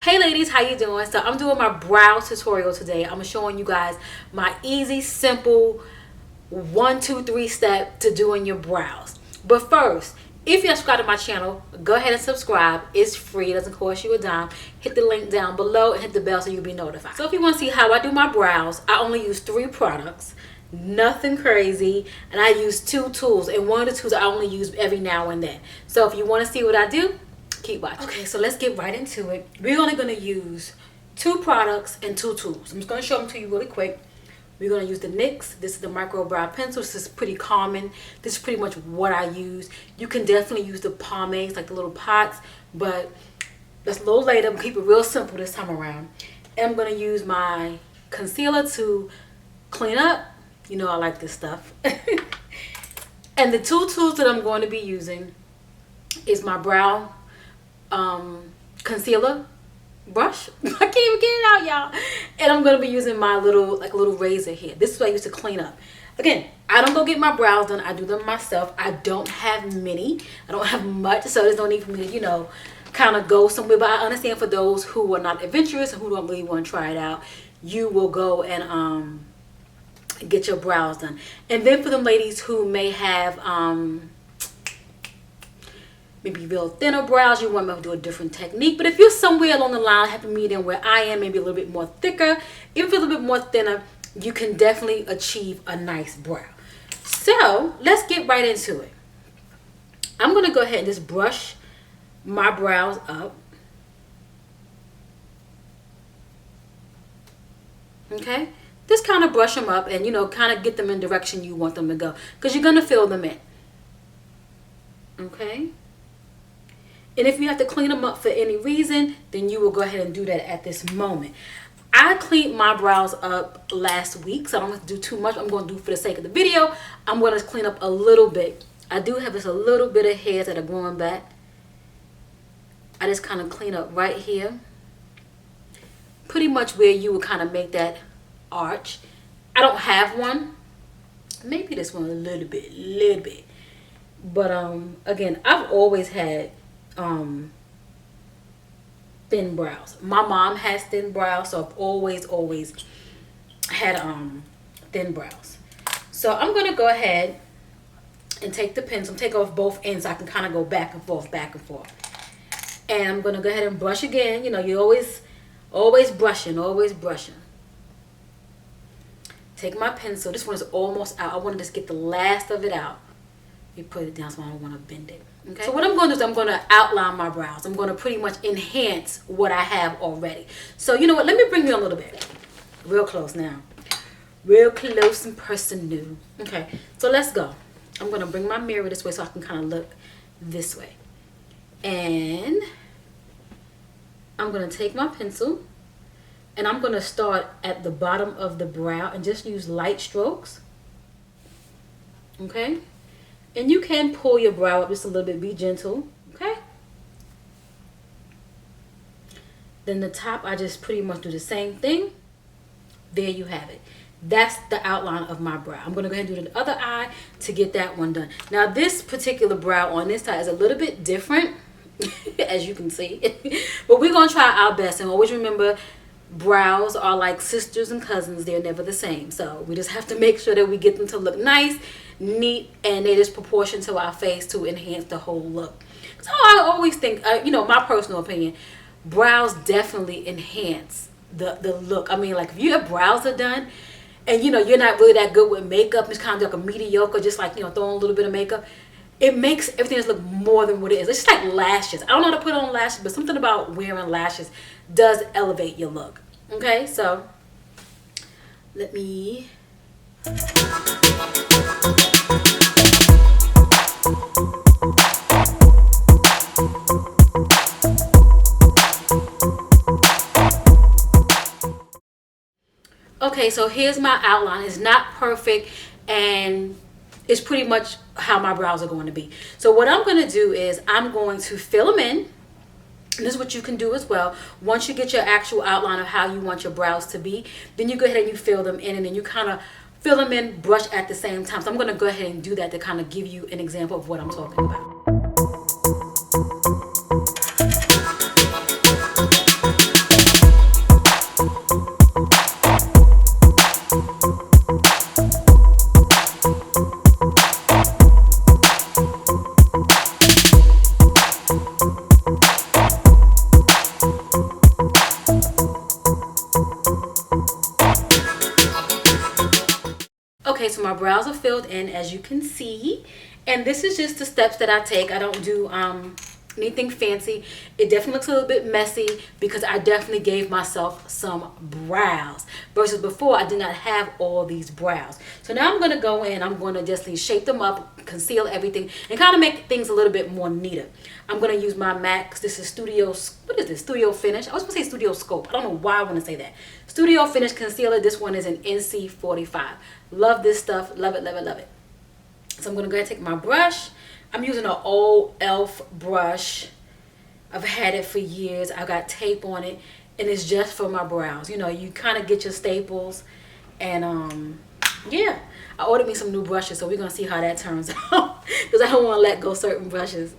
Hey ladies, how you doing? So I'm doing my brow tutorial today. I'm showing you guys my easy, simple 1, 2, 3 step to doing your brows. But first, if you're subscribed to my channel, go ahead and subscribe. It's free, it doesn't cost you a dime. Hit the link down below and hit the bell so you'll be notified. So if you want to see how I do my brows, I only use 3 products. Nothing crazy, and I use 2 tools, and one of the tools I only use every now and then. So if you want to see what I do, keep watching. Okay, so let's get right into it. We're only going to use 2 products and 2 tools. I'm just going to show them to you really quick. We're going to use the NYX. This is the micro brow pencil. This is pretty common. This is pretty much what I use. You can definitely use the pomades, like the little pots, but that's a little later. I'm going to keep it real simple this time around. And I'm going to use my concealer to clean up. You know I like this stuff. And the 2 tools that I'm going to be using is my brow concealer brush. I can't even get it out, y'all. And I'm gonna be using my little razor here. This is what I use to clean up. Again, I don't go get my brows done. I do them myself. I don't have many. I don't have much, so there's no need for me to, you know, kind of go somewhere. But I understand for those who are not adventurous and who don't really want to try it out, you will go and get your brows done. And then for them ladies who may have maybe real thinner brows, you want to do a different technique. But if you're somewhere along the line, happy medium where I am, maybe a little bit more thicker, even if a little bit more thinner, you can definitely achieve a nice brow. So let's get right into it. I'm going to go ahead and just brush my brows up. Okay? Just kind of brush them up and, you know, kind of get them in the direction you want them to go, because you're going to fill them in. Okay? And if you have to clean them up for any reason, then you will go ahead and do that at this moment. I cleaned my brows up last week, so I don't have to do too much. I'm going to do for the sake of the video. I'm going to clean up a little bit. I do have just a little bit of hairs that are growing back. I just kind of clean up right here. Pretty much where you would kind of make that arch. I don't have one. Maybe this one a little bit. But again, I've always had thin brows. My mom has thin brows, so I've always had thin brows. So I'm gonna go ahead and take the pencil, take off both ends so I can kind of go back and forth. And I'm gonna go ahead and brush again. You know, you always brushing. Take my pencil. This one is almost out. I want to just get the last of it out. You put it down so I don't want to bend it. Okay. So what I'm going to do is I'm going to outline my brows. I'm going to pretty much enhance what I have already. So you know what? Let me bring you a little bit. Real close now. Real close and personal. Okay. So let's go. I'm going to bring my mirror this way so I can kind of look this way. And I'm going to take my pencil and I'm going to start at the bottom of the brow and just use light strokes. Okay. And you can pull your brow up just a little bit. Be gentle, okay? Then the top, I just pretty much do the same thing. There you have it. That's the outline of my brow. I'm going to go ahead and do the other eye to get that one done. Now, this particular brow on this side is a little bit different, as you can see. But we're going to try our best. And always remember, brows are like sisters and cousins. They're never the same. So we just have to make sure that we get them to look nice, neat, and they just proportion to our face to enhance the whole look. So I always think, you know, my personal opinion, brows definitely enhance the look. I mean, like if your brows are done and, you know, you're not really that good with makeup, it's kind of like a mediocre, just like, you know, throwing a little bit of makeup, it makes everything just look more than what it is. It's just like lashes. I don't know how to put on lashes, but something about wearing lashes does elevate your look. Okay, so let me... Okay, so here's my outline. It's not perfect, and it's pretty much how my brows are going to be. So what I'm going to do is I'm going to fill them in. And this is what you can do as well. Once you get your actual outline of how you want your brows to be, then you go ahead and you fill them in, and then you kind of fill them in, brush at the same time. So I'm going to go ahead and do that to kind of give you an example of what I'm talking about. Okay, so my brows are filled in, as you can see. And this is just the steps that I take. I don't do anything fancy. It definitely looks a little bit messy because I definitely gave myself some brows. Versus before, I did not have all these brows. So now I'm going to go in. I'm going to just shape them up, conceal everything, and kind of make things a little bit more neater. I'm going to use my MAC. This is Studio, what is this? Studio Finish. I was going to say Studio Scope. I don't know why I want to say that. Studio Finish Concealer. This one is an NC45. Love this stuff. Love it, love it, love it. So I'm going to go ahead and take my brush. I'm using an old e.l.f. brush. I've had it for years. I got tape on it. And it's just for my brows. You know, you kind of get your staples. And yeah. I ordered me some new brushes. So we're going to see how that turns out. Because I don't want to let go certain brushes.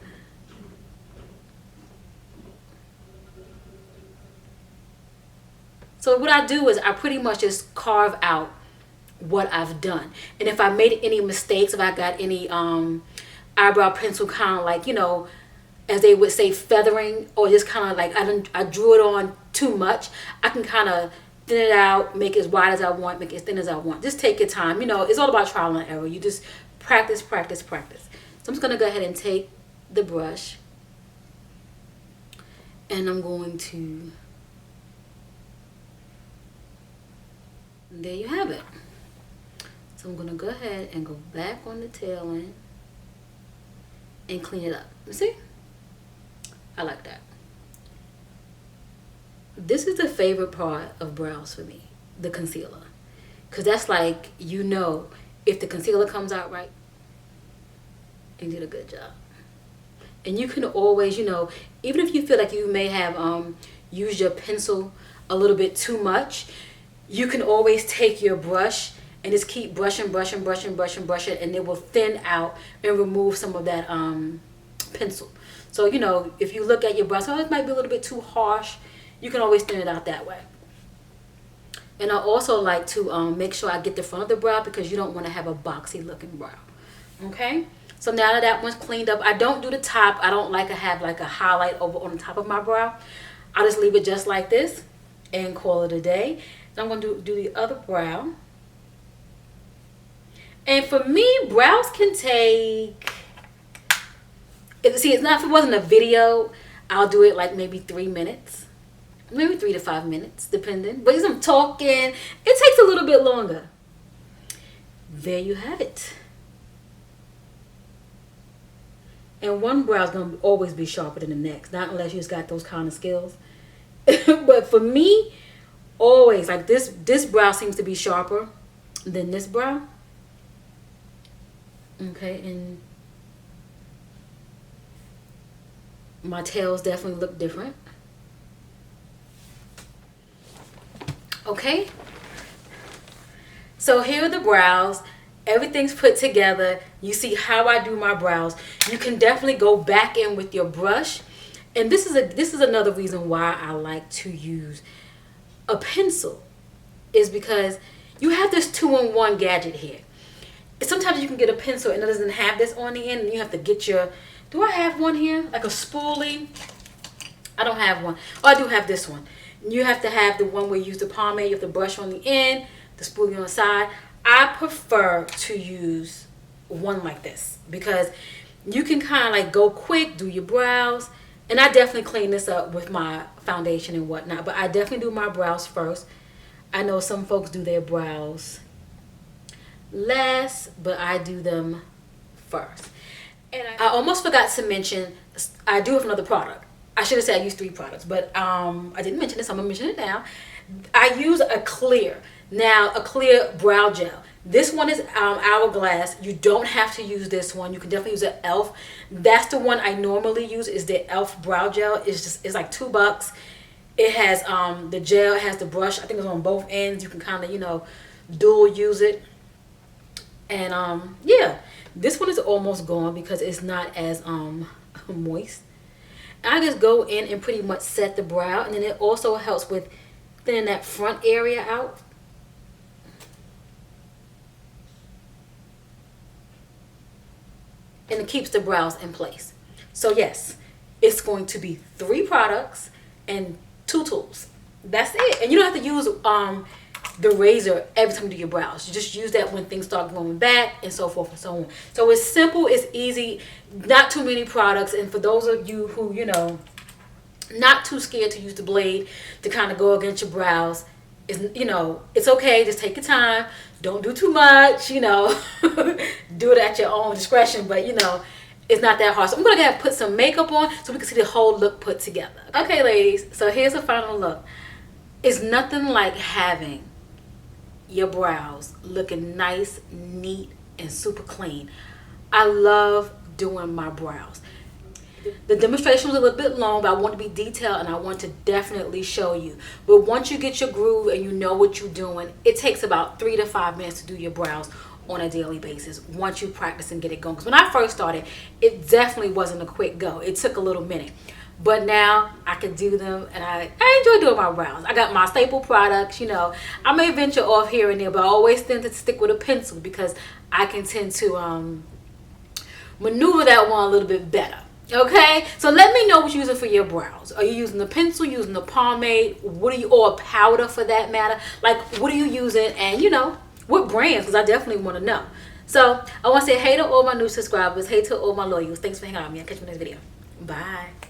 So what I do is I pretty much just carve out what I've done. And if I made any mistakes, if I got any eyebrow pencil kind of like, you know, as they would say, feathering, or just kind of like I drew it on too much, I can kind of thin it out, make it as wide as I want, make it as thin as I want. Just take your time. You know, it's all about trial and error. You just practice, practice, practice. So I'm just going to go ahead and take the brush and I'm going to, there you have it. So I'm going to go ahead and go back on the tail end and clean it up. You see? I like that. This is the favorite part of brows for me, the concealer. Because that's like, you know, if the concealer comes out right, you did a good job. And you can always, you know, even if you feel like you may have used your pencil a little bit too much, you can always take your brush and just keep brushing, brushing, brushing, brushing, brushing, and it will thin out and remove some of that pencil. So, you know, if you look at your brows, oh, it might be a little bit too harsh, you can always thin it out that way. And I also like to make sure I get the front of the brow because you don't want to have a boxy looking brow. Okay? So now that one's cleaned up, I don't do the top. I don't like to have like a highlight over on the top of my brow. I just leave it just like this and call it a day. So I'm going to do the other brow. And for me, brows can take, see, it's not, if it wasn't a video, I'll do it like maybe 3 minutes. Maybe 3 to 5 minutes, depending. But as I'm talking, it takes a little bit longer. There you have it. And one brow is going to always be sharper than the next. Not unless you just got those kind of skills. But for me, always, like this brow seems to be sharper than this brow. Okay, and my tails definitely look different. Okay, so here are the brows. Everything's put together. You see how I do my brows. You can definitely go back in with your brush. And this is another reason why I like to use a pencil, is because you have this 2-in-1 gadget here. Sometimes you can get a pencil and it doesn't have this on the end, and you have to get your, do I have one here? Like a spoolie? I don't have one. Oh, I do have this one. You have to have the one where you use the pomade, you have the brush on the end, the spoolie on the side. I prefer to use one like this because you can kind of like go quick, do your brows. And I definitely clean this up with my foundation and whatnot, but I definitely do my brows first. I know some folks do their brows last, but I do them first. And I almost forgot to mention, I do have another product. I should have said I use 3 products, but I didn't mention this. I'm gonna mention it now. I use a clear. Now, a clear brow gel. This one is Hourglass. You don't have to use this one. You can definitely use an e.l.f. That's the one I normally use, is the e.l.f. brow gel. It's like $2. It has the gel, it has the brush. I think it's on both ends. You can kind of, you know, dual use it. And yeah, this one is almost gone because it's not as moist. I just go in and pretty much set the brow, and then it also helps with thinning that front area out. And it keeps the brows in place. So yes, it's going to be 3 products and 2 tools. That's it. And you don't have to use the razor every time you do your brows. You just use that when things start going back and so forth and so on. So it's simple, it's easy, not too many products. And for those of you who, you know, not too scared to use the blade to kind of go against your brows, you know, it's okay. Just take your time. Don't do too much, you know. Do it at your own discretion, but you know, it's not that hard. So I'm gonna go ahead and put some makeup on so we can see the whole look put together. Okay, ladies, so here's the final look. It's nothing like having your brows looking nice, neat, and super clean. I love doing my brows. The demonstration was a little bit long, but I want to be detailed and I want to definitely show you. But once you get your groove and you know what you're doing, it takes about 3 to 5 minutes to do your brows on a daily basis once you practice and get it going. Because when I first started, it definitely wasn't a quick go. It took a little minute. But now I can do them, and I enjoy doing my brows. I got my staple products, you know. I may venture off here and there, but I always tend to stick with a pencil because I can tend to maneuver that one a little bit better. Okay, so let me know what you're using for your brows. Are you using the pencil, using the pomade, what are you, or a powder for that matter? Like, what are you using, and you know, what brands? Because I definitely want to know. So I want to say hey to all my new subscribers, hey to all my loyals. Thanks for hanging out with me. I'll catch you in the next video. Bye.